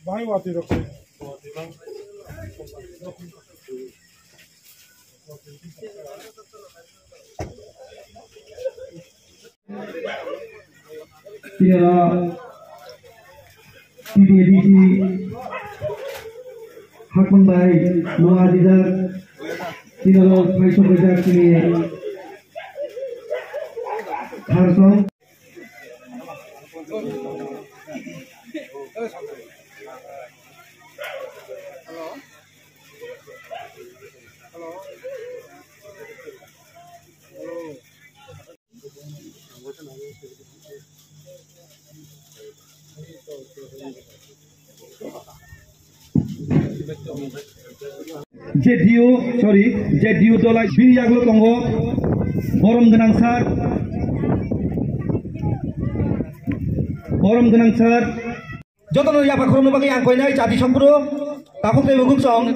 Bahaya waktu itu. Tiada edisi hak membaik luar dijak tiada faisal dijak ini harusong JDU dolai biyaglo tongo borom genangsar jotono ya pakrono bagi angkoi nai jati sempro takut teh buguk song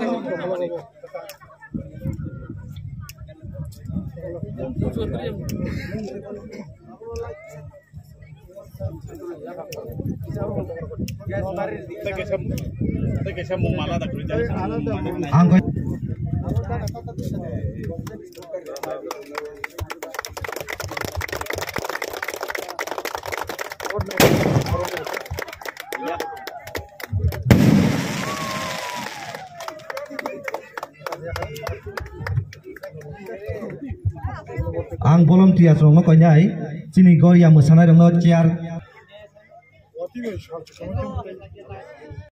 angkoi ang bolom tias rongo konyai sini gor yang mesana rongo ciar